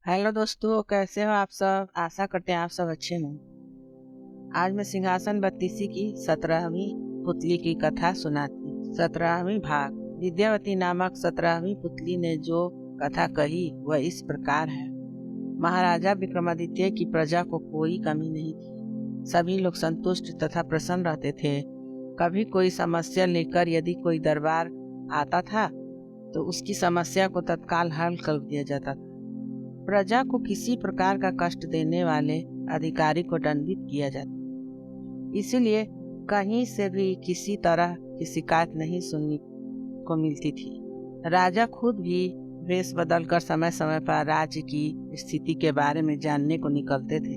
Hello दोस्तों, कैसे हो आप सब। आशा करते हैं आप सब अच्छे हों। आज मैं सिंहासन बत्तीसी की 17वीं पुतली की कथा सुनाती। 17वीं भाग। विद्यावती नामक 17वीं पुतली ने जो कथा कही वह इस प्रकार है। महाराजा विक्रमादित्य की प्रजा को कोई कमी नहीं थी। सभी लोग संतुष्ट तथा प्रसन्न रहते थे। कभी कोई समस्या लेकर यदि कोई दरबार आता था तो उसकी समस्या को तत्काल हल कर दिया जाता था। प्रजा को किसी प्रकार का कष्ट देने वाले अधिकारी को दंडित किया जाता, इसीलिए कहीं से भी किसी तरह की शिकायत नहीं सुनने को मिलती थी। राजा खुद भी वेश बदलकर समय समय पर राज्य की स्थिति के बारे में जानने को निकलते थे।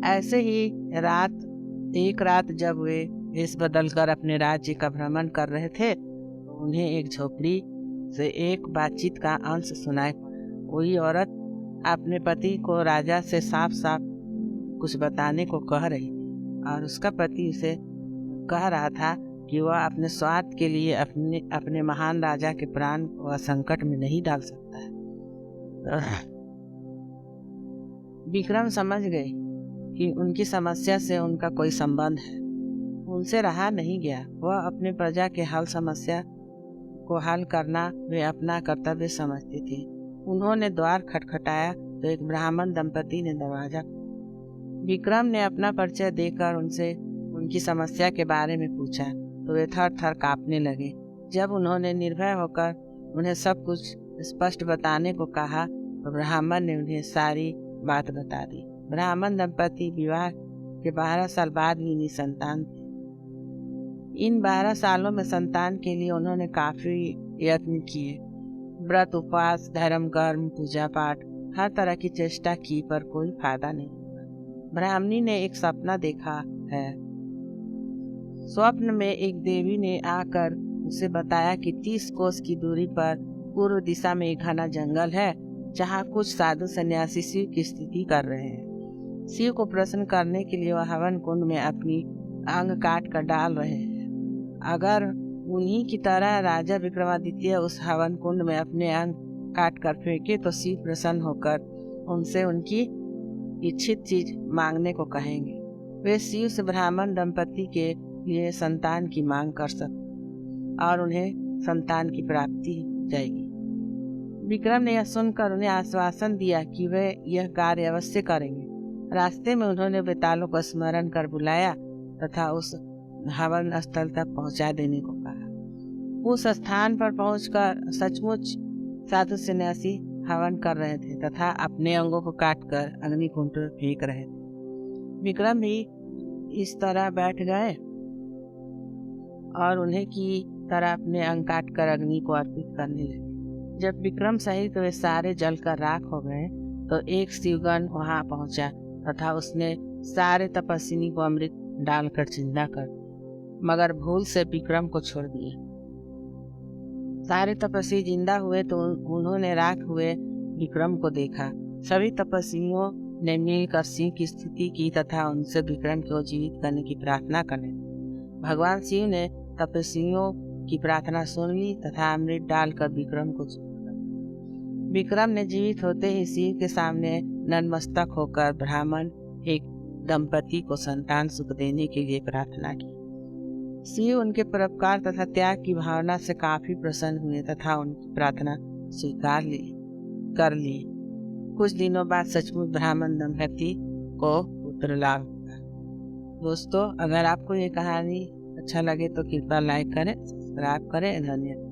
ऐसे ही एक रात जब वे वेश बदलकर अपने राज्य का भ्रमण कर रहे थे तो उन्हें एक झोपड़ी से एक बातचीत का अंश सुनाई पड़ा। वही औरत अपने पति को राजा से साफ साफ कुछ बताने को कह रही थी और उसका पति उसे कह रहा था कि वह अपने स्वार्थ के लिए अपने महान राजा के प्राण को संकट में नहीं डाल सकता है। विक्रम समझ गए कि उनकी समस्या से उनका कोई संबंध है। उनसे रहा नहीं गया। वह अपने प्रजा के समस्या को हल करना वे अपना कर्तव्य समझते थे। उन्होंने द्वार खटखटाया तो एक ब्राह्मण दंपति ने दरवाजा। विक्रम ने अपना परिचय देकर उनसे उनकी समस्या के बारे में पूछा तो वे थर थर कांपने लगे। जब उन्होंने निर्भय होकर उन्हें सब कुछ स्पष्ट बताने को कहा तो ब्राह्मण ने उन्हें सारी बात बता दी। ब्राह्मण दंपति विवाह के 12 साल बाद भी निसंतान थे। इन 12 सालों में संतान के लिए उन्होंने काफी यत्न किए। व्रत, उपवास, धर्म, कर्म, पूजा पाठ, हर तरह की चेष्टा की पर कोई फायदा नहीं। ब्राह्मणी ने एक सपना देखा है। स्वप्न में एक देवी ने आकर उसे बताया कि 30 कोस की दूरी पर पूर्व दिशा में एक घना जंगल है जहाँ कुछ साधु सन्यासी शिव की स्तुति कर रहे हैं। शिव को प्रसन्न करने के लिए वह हवन कुंड में अपनी अंग काट कर डाल रहे हैं। अगर उन्हीं की तरह राजा विक्रमादित्य उस हवन कुंड में अपने अंग काट कर फेंके तो शिव प्रसन्न होकर उनसे उनकी इच्छित चीज मांगने को कहेंगे। वे शिव से ब्राह्मण दंपति के लिए संतान की मांग कर सकते और उन्हें संतान की प्राप्ति जाएगी। विक्रम ने यह सुनकर उन्हें आश्वासन दिया कि वे यह कार्य अवश्य करेंगे। रास्ते में उन्होंने बेतालों को स्मरण कर बुलाया तथा उस हवन स्थल तक पहुंचा देने को कहा। उस स्थान पर पहुंचकर सचमुच साधु सन्यासी हवन कर रहे थे तथा अपने अंगों को काटकर अग्निकुंड में फेंक रहे थे। विक्रम भी इस तरह बैठ गए और उन्हें की तरह अपने अंग काटकर अग्नि को अर्पित करने लगे। जब विक्रम सहित वे सारे जलकर राख हो गए तो एक शिवगण वहां पहुंचा तथा उसने सारे तपस्विनी को अमृत डालकर जिंदा कर दिया, मगर भूल से विक्रम को छोड़ दिया। सारे तपस्वी जिंदा हुए तो उन्होंने राख हुए विक्रम को देखा। सभी तपस्वियों ने मिलकर शिव की स्तुति की तथा उनसे विक्रम को जीवित करने की प्रार्थना करने। भगवान शिव ने तपस्वियों की प्रार्थना सुन ली तथा अमृत डालकर विक्रम को जीवित कर दिया। विक्रम ने जीवित होते ही शिव के सामने नतमस्तक होकर ब्राह्मण एक दंपति को संतान सुख देने के लिए प्रार्थना की। शिव उनके परोपकार तथा त्याग की भावना से काफी प्रसन्न हुए तथा उनकी प्रार्थना स्वीकार कर ली। कुछ दिनों बाद सचमुच ब्राह्मण दंपति को पुत्र लाभ हुआ। दोस्तों, अगर आपको ये कहानी अच्छा लगे तो कृपया लाइक करें, सब्सक्राइब करें। धन्यवाद।